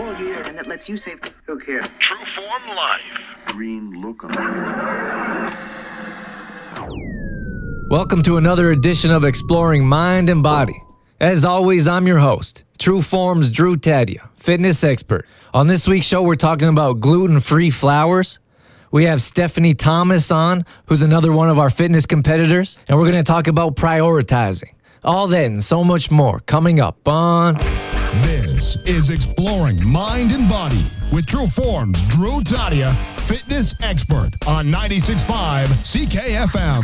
for the air. And that lets you save Look here. True Form Life. Green look on. Welcome to another edition of Exploring Mind and Body. As always, I'm your host, True Form's Drew Tadia, fitness expert. On this week's show, we're talking about gluten-free flours. We have Stephanie Thomas on, who's another one of our fitness competitors, and we're going to talk about prioritizing. All that and so much more coming up on... This is Exploring Mind and Body with True Form's Drew Tadia, fitness expert on 96.5 CKFM.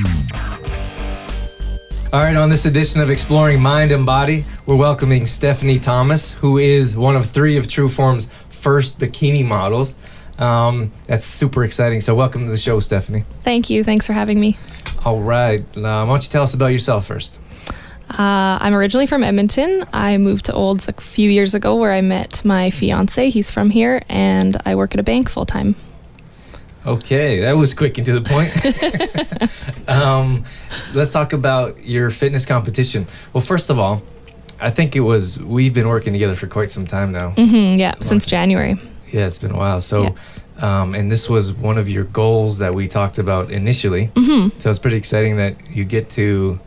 All right, on this edition of Exploring Mind and Body, we're welcoming Stephanie Thomas, who is one of 3 of True Form's first bikini models. That's super exciting. So welcome to the show, Stephanie. Thank you. Thanks for having me. All right. Why don't you tell us about yourself first? I'm originally from Edmonton. I moved to Olds a few years ago where I met my fiance. He's from here, and I work at a bank full time. Okay, that was quick and to the point. Let's talk about your fitness competition. Well, first of all, I think we've been working together for quite some time now. Yeah, since January. Yeah, it's been a while. So, and this was one of your goals that we talked about initially. So it's pretty exciting that you get to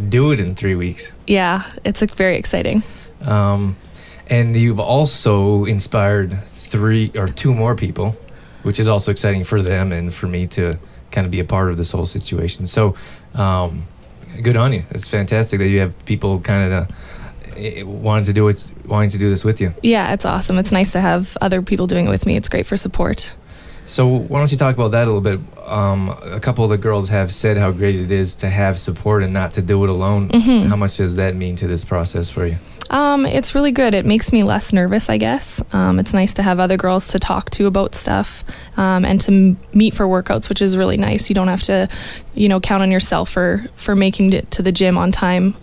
do it in 3 weeks. Yeah, it's very exciting. And you've also inspired 2 more people, which is also exciting for them and for me to kind of be a part of this whole situation. So, good on you. It's fantastic that you have people kind of wanting to do this with you. Yeah, it's awesome. It's nice to have other people doing it with me. It's great for support. So why don't you talk about that a little bit? A couple of the girls have said how great it is to have support and not to do it alone. How much does that mean to this process for you? It's really good. It makes me less nervous, I guess. It's nice to have other girls to talk to about stuff and to meet for workouts, which is really nice. You don't have to, count on yourself for making it to the gym on time.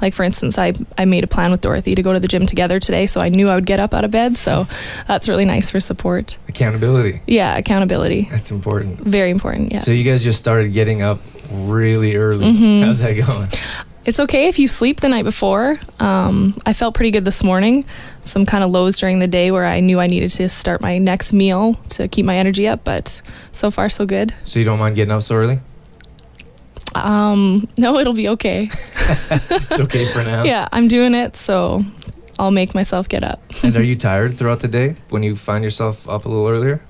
Like, for instance, I made a plan with Dorothy to go to the gym together today, so I knew I would get up out of bed. So that's really nice for support. Accountability. Yeah, accountability. That's important. Very important, yeah. So you guys just started getting up really early. How's that going? It's okay if you sleep the night before. I felt pretty good this morning. Some kind of lows during the day where I knew I needed to start my next meal to keep my energy up, but so far so good. So you don't mind getting up so early? No, it'll be okay. It's okay for now? Yeah, I'm doing it, so I'll make myself get up. And are you tired throughout the day when you find yourself up a little earlier?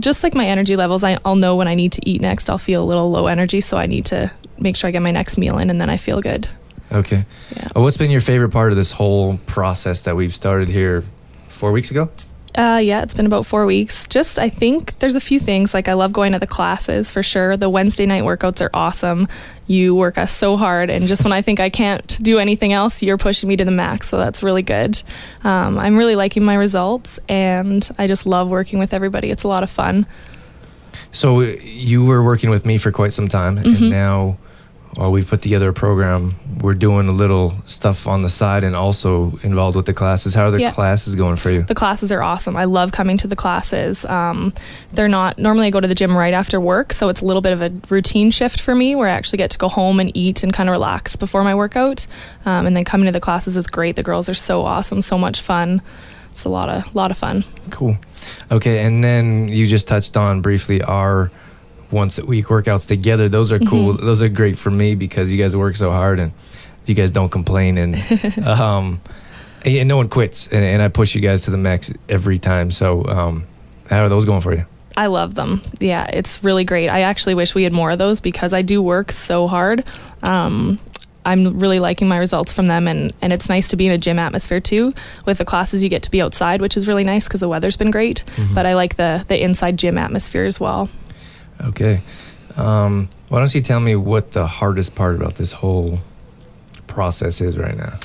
Just like my energy levels, I'll know when I need to eat next. I'll feel a little low energy, so I need to make sure I get my next meal in, and then I feel good. Okay. Yeah. What's been your favorite part of this whole process that we've started here 4 weeks ago? Yeah, it's been about 4 weeks. I think there's a few things. Like, I love going to the classes for sure. The Wednesday night workouts are awesome. You work us so hard, and just when I think I can't do anything else, you're pushing me to the max, so that's really good. I'm really liking my results, and I just love working with everybody. It's a lot of fun. So you were working with me for quite some time, and now we've put together a program. We're doing a little stuff on the side and also involved with the classes. How are the classes going for you? The classes are awesome. I love coming to the classes. They're not, normally I go to the gym right after work, so it's a little bit of a routine shift for me where I actually get to go home and eat and kind of relax before my workout. And then coming to the classes is great. The girls are so awesome, so much fun. It's a lot of fun. Cool. Okay, and then you just touched on briefly our once a week workouts together. Those are cool. Those are great for me because you guys work so hard and you guys don't complain and and no one quits and I push you guys to the max every time. So how are those going for you? I love them. Yeah, it's really great. I actually wish we had more of those because I do work so hard. I'm really liking my results from them, and it's nice to be in a gym atmosphere too. With the classes, you get to be outside, which is really nice because the weather's been great. But I like the inside gym atmosphere as well. Okay. Why don't you tell me what the hardest part about this whole process is right now?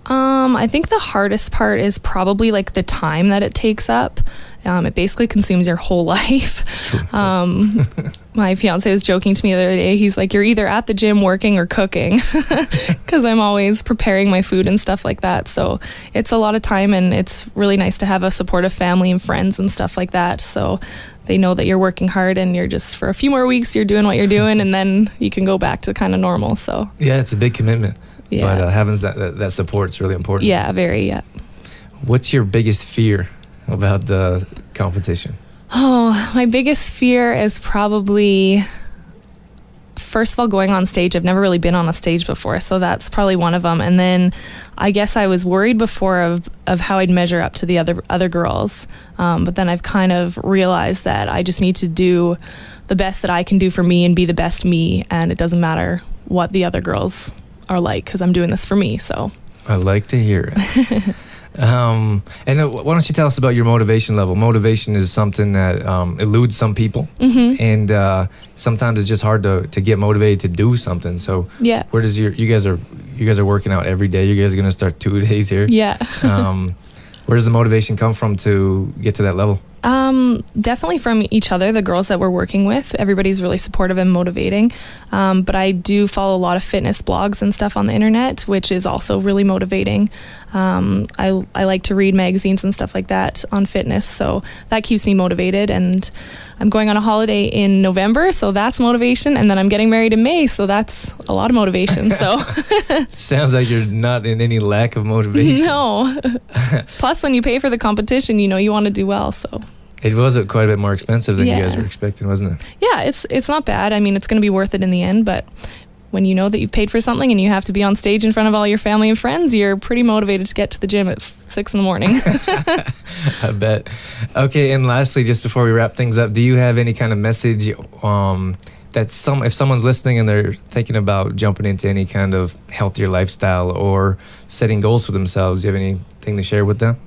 I think the hardest part is probably like the time that it takes up. It basically consumes your whole life. My fiance was joking to me the other day. He's like, you're either at the gym working or cooking because I'm always preparing my food and stuff like that. So it's a lot of time, and it's really nice to have a supportive family and friends and stuff like that. So they know that you're working hard and you're just, for a few more weeks, you're doing what you're doing, and then you can go back to kind of normal. So yeah, it's a big commitment. Yeah. But having that support is really important. Yeah, very, yeah. What's your biggest fear about the competition? Oh, my biggest fear is probably, first of all, going on stage. I've never really been on a stage before, so that's probably one of them. And then I guess I was worried before of how I'd measure up to the other girls. But then I've kind of realized that I just need to do the best that I can do for me and be the best me, and it doesn't matter what the other girls are like because I'm doing this for me. So I like to hear it. And why don't you tell us about your motivation level? Motivation is something that eludes some people, and sometimes it's just hard to get motivated to do something. So, yeah, where does you guys are working out every day? You guys are going to start 2 days here. Yeah. Where does the motivation come from to get to that level? Definitely from each other, the girls that we're working with. Everybody's really supportive and motivating. But I do follow a lot of fitness blogs and stuff on the internet, which is also really motivating. I like to read magazines and stuff like that on fitness, so that keeps me motivated. And I'm going on a holiday in November, so that's motivation. And then I'm getting married in May, so that's a lot of motivation. So sounds like you're not in any lack of motivation. No. Plus, when you pay for the competition, you want to do well, so. It was quite a bit more expensive than you guys were expecting, wasn't it? Yeah, it's not bad. I mean, it's going to be worth it in the end, but when you know that you've paid for something and you have to be on stage in front of all your family and friends, you're pretty motivated to get to the gym at 6 a.m. I bet. Okay, and lastly, just before we wrap things up, do you have any kind of message that if someone's listening and they're thinking about jumping into any kind of healthier lifestyle or setting goals for themselves, do you have anything to share with them?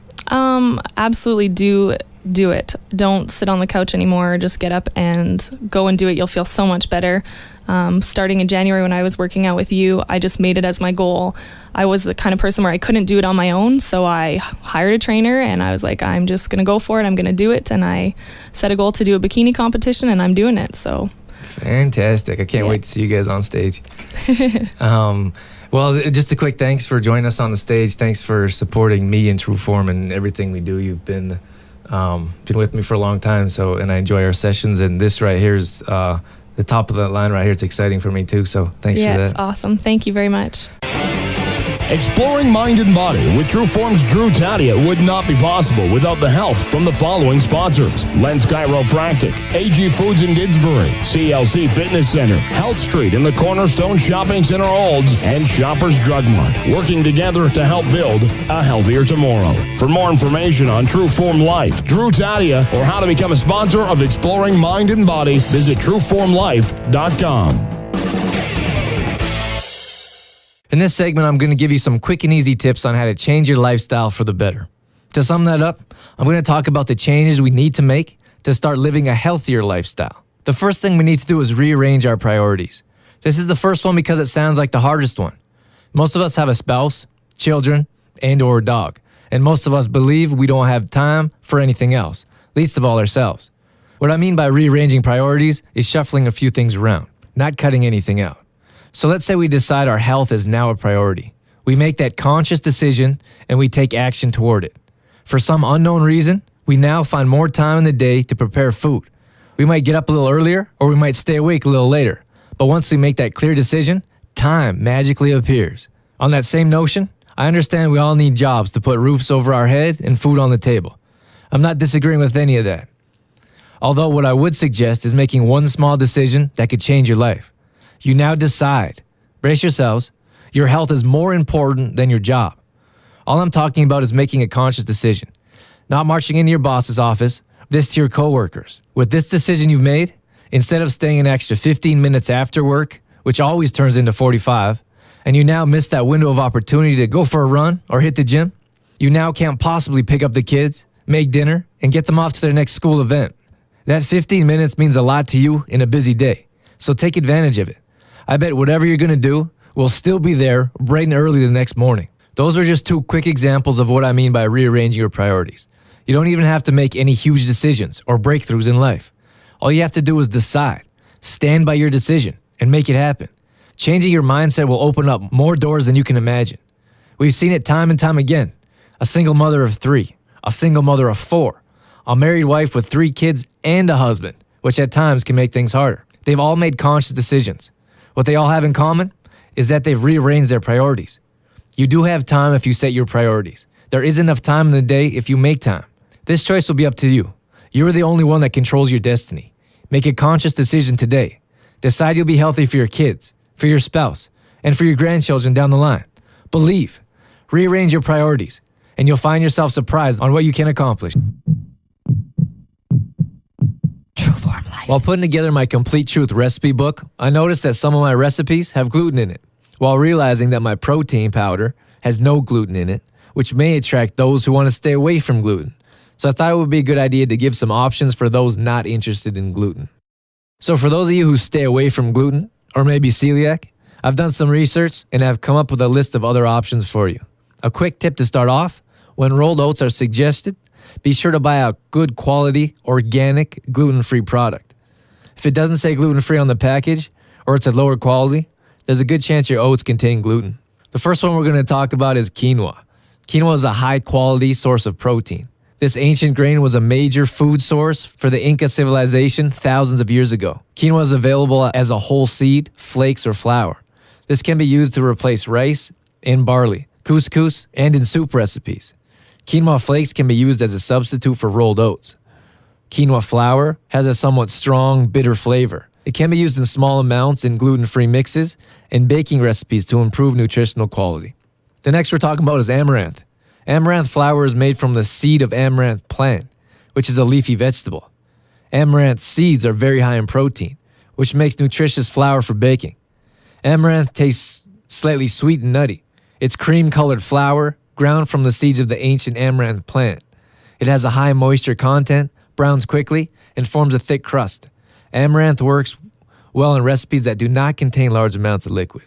Absolutely do it. Don't sit on the couch anymore. Just get up and go and do it. You'll feel so much better. Starting in January when I was working out with you, I just made it as my goal. I was the kind of person where I couldn't do it on my own, so I hired a trainer and I was like, I'm just going to go for it. I'm going to do it. And I set a goal to do a bikini competition and I'm doing it. So fantastic. I can't wait to see you guys on stage. Well, just a quick thanks for joining us on the stage. Thanks for supporting me in True Form and everything we do. You've been with me for a long time, and I enjoy our sessions. And this right here is the top of the line right here. It's exciting for me too. So thanks for that. Yeah, it's awesome. Thank you very much. Exploring mind and body with True Form's Drew Tadia would not be possible without the help from the following sponsors: Lens Chiropractic, AG Foods in Didsbury, CLC Fitness Center, Health Street in the Cornerstone Shopping Center Olds, and Shoppers Drug Mart, working together to help build a healthier tomorrow. For more information on True Form Life, Drew Tadia, or how to become a sponsor of Exploring Mind and Body, visit trueformlife.com. In this segment, I'm going to give you some quick and easy tips on how to change your lifestyle for the better. To sum that up, I'm going to talk about the changes we need to make to start living a healthier lifestyle. The first thing we need to do is rearrange our priorities. This is the first one because it sounds like the hardest one. Most of us have a spouse, children, and/or a dog, and most of us believe we don't have time for anything else, least of all ourselves. What I mean by rearranging priorities is shuffling a few things around, not cutting anything out. So let's say we decide our health is now a priority. We make that conscious decision and we take action toward it. For some unknown reason, we now find more time in the day to prepare food. We might get up a little earlier or we might stay awake a little later. But once we make that clear decision, time magically appears. On that same notion, I understand we all need jobs to put roofs over our head and food on the table. I'm not disagreeing with any of that. Although what I would suggest is making one small decision that could change your life. You now decide, brace yourselves, your health is more important than your job. All I'm talking about is making a conscious decision, not marching into your boss's office, this to your coworkers. With this decision you've made, instead of staying an extra 15 minutes after work, which always turns into 45, and you now miss that window of opportunity to go for a run or hit the gym, you now can't possibly pick up the kids, make dinner, and get them off to their next school event. That 15 minutes means a lot to you in a busy day, so take advantage of it. I bet whatever you're going to do will still be there bright and early the next morning. Those are just two quick examples of what I mean by rearranging your priorities. You don't even have to make any huge decisions or breakthroughs in life. All you have to do is decide, stand by your decision, and make it happen. Changing your mindset will open up more doors than you can imagine. We've seen it time and time again. A single mother of 3, a single mother of 4, a married wife with 3 kids and a husband, which at times can make things harder. They've all made conscious decisions. What they all have in common is that they've rearranged their priorities. You do have time if you set your priorities. There is enough time in the day if you make time. This choice will be up to you. You are the only one that controls your destiny. Make a conscious decision today. Decide you'll be healthy for your kids, for your spouse, and for your grandchildren down the line. Believe. Rearrange your priorities, and you'll find yourself surprised on what you can accomplish. True Form Life. While putting together my Complete Truth recipe book, I noticed that some of my recipes have gluten in it, while realizing that my protein powder has no gluten in it, which may attract those who want to stay away from gluten. So I thought it would be a good idea to give some options for those not interested in gluten. So for those of you who stay away from gluten, or maybe celiac, I've done some research and have come up with a list of other options for you. A quick tip to start off, when rolled oats are suggested, be sure to buy a good quality, organic, gluten-free product. If it doesn't say gluten-free on the package, or it's a lower quality, there's a good chance your oats contain gluten. The first one we're going to talk about is quinoa. Quinoa is a high-quality source of protein. This ancient grain was a major food source for the Inca civilization thousands of years ago. Quinoa is available as a whole seed, flakes, or flour. This can be used to replace rice and barley, couscous, and in soup recipes. Quinoa flakes can be used as a substitute for rolled oats. Quinoa flour has a somewhat strong, bitter flavor. It can be used in small amounts in gluten-free mixes and baking recipes to improve nutritional quality. The next we're talking about is amaranth. Amaranth flour is made from the seed of amaranth plant, which is a leafy vegetable. Amaranth seeds are very high in protein, which makes nutritious flour for baking. Amaranth tastes slightly sweet and nutty. It's cream-colored flour ground from the seeds of the ancient amaranth plant. It has a high moisture content, browns quickly, and forms a thick crust. Amaranth works well in recipes that do not contain large amounts of liquid.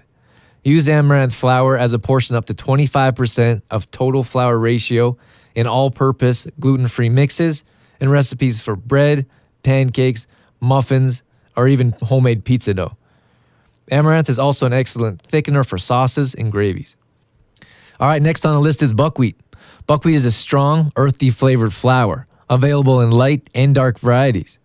Use amaranth flour as a portion up to 25% of total flour ratio in all-purpose gluten-free mixes and recipes for bread, pancakes, muffins, or even homemade pizza dough. Amaranth is also an excellent thickener for sauces and gravies. All right, next on the list is buckwheat. Buckwheat is a strong, earthy flavored flour, available in light and dark varieties.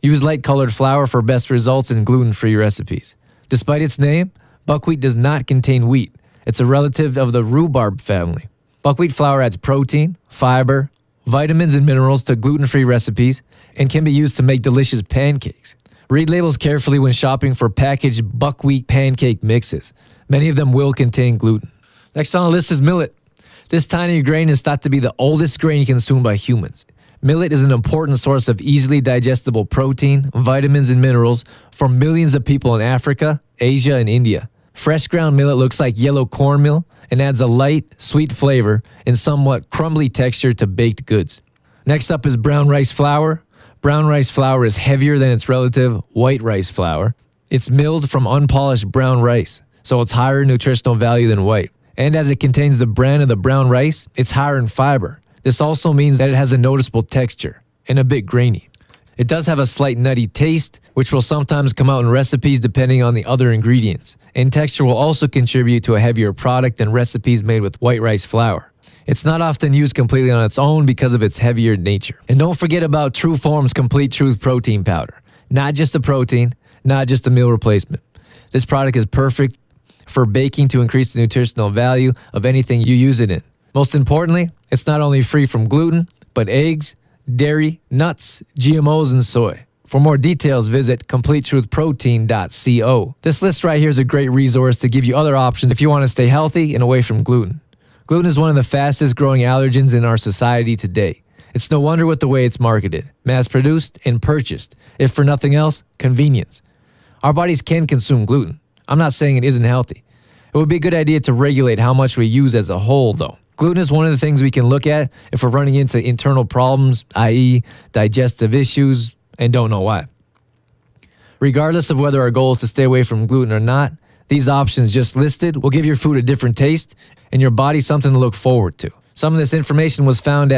Use light-colored flour for best results in gluten-free recipes. Despite its name, buckwheat does not contain wheat. It's a relative of the rhubarb family. Buckwheat flour adds protein, fiber, vitamins, and minerals to gluten-free recipes and can be used to make delicious pancakes. Read labels carefully when shopping for packaged buckwheat pancake mixes. Many of them will contain gluten. Next on the list is millet. This tiny grain is thought to be the oldest grain consumed by humans. Millet is an important source of easily digestible protein, vitamins, and minerals for millions of people in Africa, Asia, and India. Fresh ground millet looks like yellow cornmeal and adds a light, sweet flavor and somewhat crumbly texture to baked goods. Next up is brown rice flour. Brown rice flour is heavier than its relative, white rice flour. It's milled from unpolished brown rice, so it's higher in nutritional value than white. And as it contains the bran of the brown rice, it's higher in fiber. This also means that it has a noticeable texture and a bit grainy. It does have a slight nutty taste, which will sometimes come out in recipes depending on the other ingredients. And texture will also contribute to a heavier product than recipes made with white rice flour. It's not often used completely on its own because of its heavier nature. And don't forget about True Form's Complete Truth protein powder. Not just a protein, not just a meal replacement. This product is perfect for baking to increase the nutritional value of anything you use it in. Most importantly, it's not only free from gluten, but eggs, dairy, nuts, GMOs, and soy. For more details, visit CompleteTruthProtein.co. This list right here is a great resource to give you other options if you want to stay healthy and away from gluten. Gluten is one of the fastest growing allergens in our society today. It's no wonder with the way it's marketed, mass-produced, and purchased. If for nothing else, convenience. Our bodies can consume gluten. I'm not saying it isn't healthy. It would be a good idea to regulate how much we use as a whole, though. Gluten is one of the things we can look at if we're running into internal problems, i.e. digestive issues, and don't know why. Regardless of whether our goal is to stay away from gluten or not, these options just listed will give your food a different taste and your body something to look forward to. Some of this information was found at